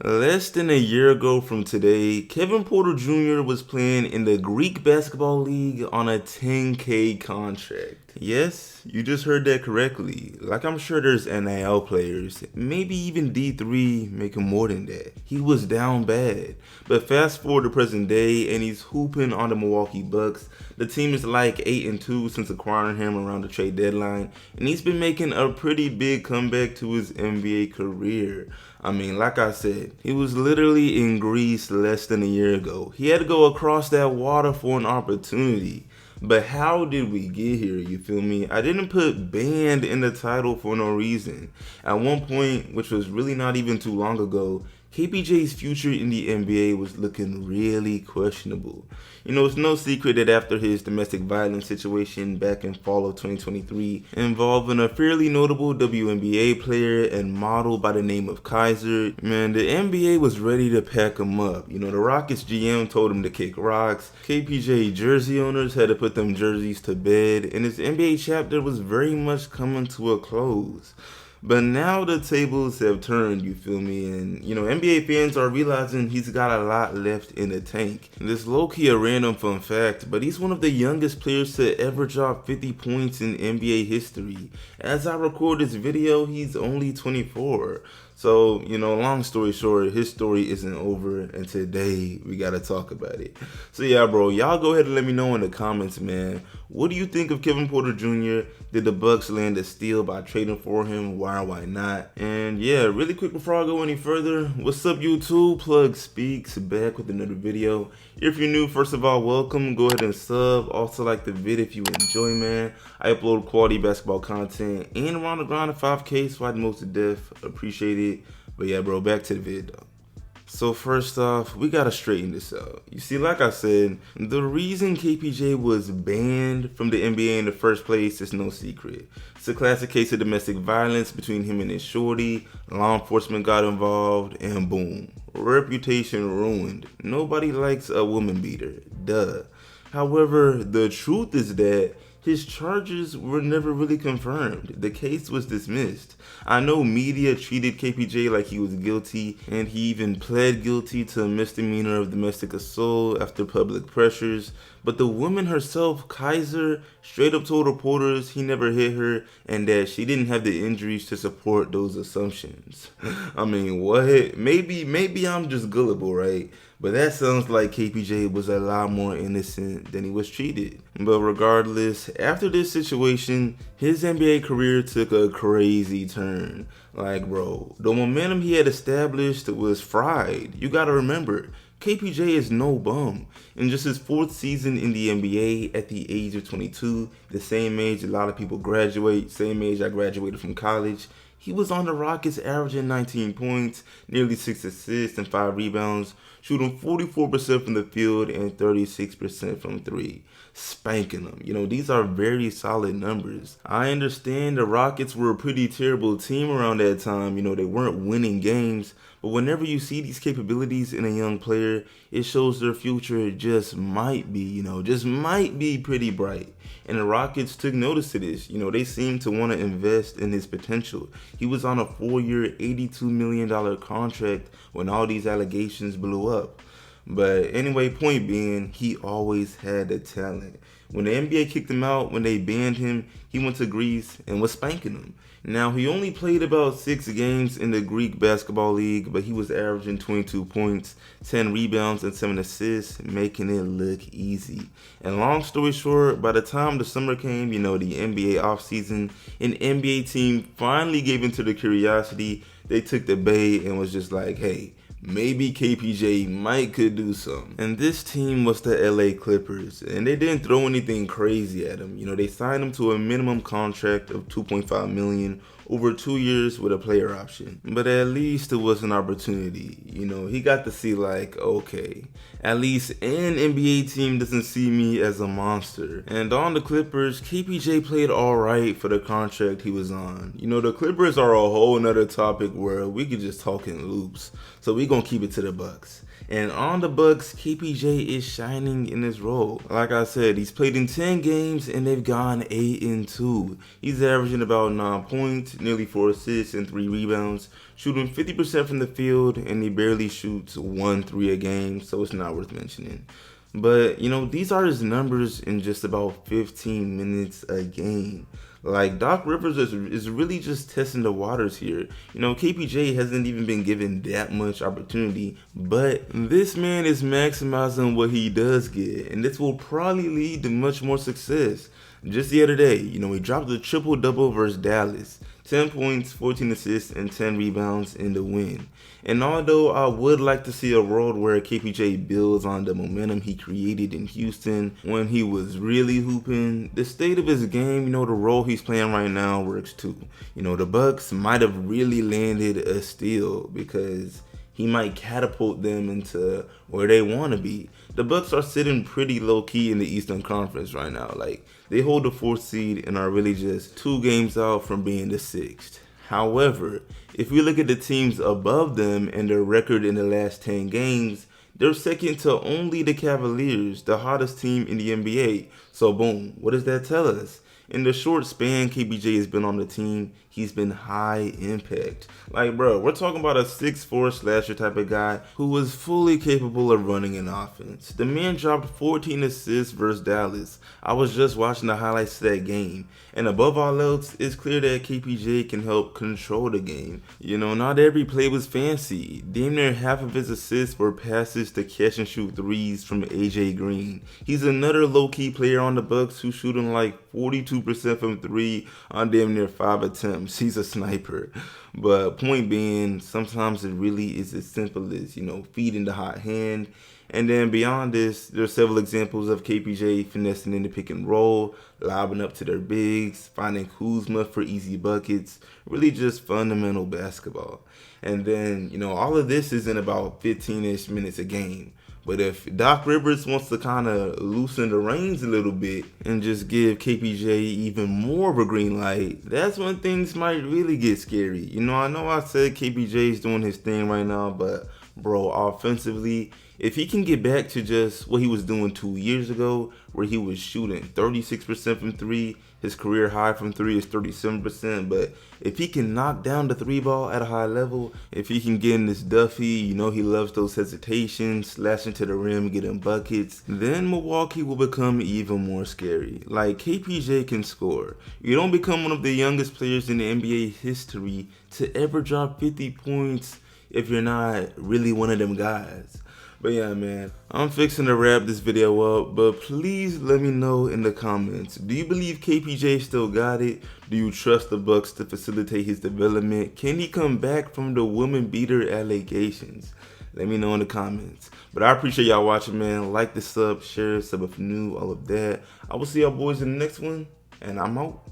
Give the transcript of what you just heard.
Less than a year ago from today, Kevin Porter Jr. was playing in the Greek Basketball League on a 10K contract. Yes, you just heard that correctly. Like I'm sure there's NIL players, maybe even D3 making more than that. He was down bad. But fast forward to present day and he's hooping on the Milwaukee Bucks. The team is like 8-2 since acquiring him around the trade deadline, and he's been making a pretty big comeback to his NBA career. I mean, like I said, he was literally in Greece less than a year ago. He had to go across that water for an opportunity. But how did we get here, you feel me? I didn't put banned in the title for no reason. At one point, which was really not even too long ago, KPJ's future in the NBA was looking really questionable. You know, it's no secret that after his domestic violence situation back in fall of 2023, involving a fairly notable WNBA player and model by the name of Kaiser, man, the NBA was ready to pack him up. You know, the Rockets GM told him to kick rocks, KPJ jersey owners had to put them jerseys to bed, and his NBA chapter was very much coming to a close. But now the tables have turned, you feel me? And, you know, NBA fans are realizing he's got a lot left in the tank. This low-key a random fun fact, but he's one of the youngest players to ever drop 50 points in NBA history. As I record this video, he's only 24. So, you know, long story short, his story isn't over, and today we gotta talk about it. So yeah, bro, y'all go ahead and let me know in the comments, man. What do you think of Kevin Porter Jr.? Did the Bucks land a steal by trading for him? Why or why not? And yeah, really quick before I go any further, what's up YouTube? Plug Speaks back with another video. If you're new, first of all, welcome. Go ahead and sub. Also like the vid if you enjoy, man. I upload quality basketball content and around the grind of 5K, so I'd most to death appreciate it. But yeah, bro, back to the vid though. So first off, we gotta straighten this out. You see, like I said, the reason KPJ was banned from the NBA in the first place is no secret. It's a classic case of domestic violence between him and his shorty, law enforcement got involved, and boom, reputation ruined. Nobody likes a woman beater, duh. However, the truth is that his charges were never really confirmed. The case was dismissed. I know media treated KPJ like he was guilty, and he even pled guilty to a misdemeanor of domestic assault after public pressures, but the woman herself, Kaiser, straight up told reporters he never hit her and that she didn't have the injuries to support those assumptions. I mean, what? Maybe I'm just gullible, right? But that sounds like KPJ was a lot more innocent than he was treated. But regardless, after this situation, his NBA career took a crazy turn. Like, bro, the momentum he had established was fried. You gotta remember, KPJ is no bum. In just his fourth season in the NBA at the age of 22, the same age a lot of people graduate, same age I graduated from college, he was on the Rockets averaging 19 points, nearly 6 assists and 5 rebounds, shooting 44% from the field and 36% from 3. Spanking them. You know, these are very solid numbers. I understand the Rockets were a pretty terrible team around that time. You know, they weren't winning games. But whenever you see these capabilities in a young player, it shows their future just might be, just might be pretty bright. And the Rockets took notice to this. You know, they seemed to want to invest in his potential. He was on a 4-year, $82 million contract when all these allegations blew up. But anyway, point being, he always had the talent. When the NBA kicked him out, when they banned him, he went to Greece and was spanking them. Now, he only played about 6 games in the Greek Basketball League, but he was averaging 22 points, 10 rebounds, and 7 assists, making it look easy. And long story short, by the time the summer came, the NBA offseason, an NBA team finally gave into the curiosity. They took the bait and was just like, hey, maybe KPJ might could do something. And this team was the LA Clippers, and they didn't throw anything crazy at him. They signed him to a minimum contract of $2.5 million over 2 years with a player option. But at least it was an opportunity. He got to see like, okay, at least an NBA team doesn't see me as a monster. And on the Clippers, KPJ played alright for the contract he was on. The Clippers are a whole nother topic where we could just talk in loops. So we gonna keep it to the Bucks. And on the Bucks, KPJ is shining in his role. Like I said, he's played in 10 games and they've gone 8-2. He's averaging about 9 points, points, nearly 4 assists, and 3 rebounds, shooting 50% from the field, and he barely shoots 1 3 a game, so it's not worth mentioning. But, these are his numbers in just about 15 minutes a game. Like, Doc Rivers is really just testing the waters here. KPJ hasn't even been given that much opportunity, but this man is maximizing what he does get, and this will probably lead to much more success. Just the other day, he dropped a triple-double versus Dallas. 10 points, 14 assists, and 10 rebounds in the win. And although I would like to see a world where KPJ builds on the momentum he created in Houston when he was really hooping, the state of his game, the role he's playing right now works too. The Bucks might have really landed a steal because he might catapult them into where they want to be. The Bucks are sitting pretty low-key in the Eastern Conference right now. Like, they hold the 4th seed and are really just 2 games out from being the 6th. However, if we look at the teams above them and their record in the last 10 games, they're second to only the Cavaliers, the hottest team in the NBA. So boom, what does that tell us? In the short span KPJ has been on the team, he's been high impact. Like, bro, we're talking about a 6'4" slasher type of guy who was fully capable of running an offense. The man dropped 14 assists versus Dallas. I was just watching the highlights of that game. And above all else, it's clear that KPJ can help control the game. Not every play was fancy. Damn near half of his assists were passes to catch and shoot threes from AJ Green. He's another low-key player on the Bucks who's shooting like 42% from 3 on damn near 5 attempts. He's a sniper. But point being, sometimes it really is as simple as, feeding the hot hand. And then beyond this, there are several examples of KPJ finessing in the pick and roll, lobbing up to their bigs, finding Kuzma for easy buckets, really just fundamental basketball. And then, all of this is in about 15-ish minutes a game. But if Doc Rivers wants to kind of loosen the reins a little bit and just give KPJ even more of a green light, that's when things might really get scary. I know I said KPJ is doing his thing right now, but bro, offensively, if he can get back to just what he was doing 2 years ago, where he was shooting 36% from 3, his career high from 3 is 37%, but if he can knock down the 3 ball at a high level, if he can get in this Duffy, he loves those hesitations, slashing to the rim, getting buckets, then Milwaukee will become even more scary. Like, KPJ can score. You don't become one of the youngest players in the NBA history to ever drop 50 points if you're not really one of them guys. But yeah, man, I'm fixing to wrap this video up, but please let me know in the comments. Do you believe KPJ still got it? Do you trust the Bucks to facilitate his development? Can he come back from the woman beater allegations? Let me know in the comments. But I appreciate y'all watching, man. Like the sub, share, sub if new, all of that. I will see y'all boys in the next one, and I'm out.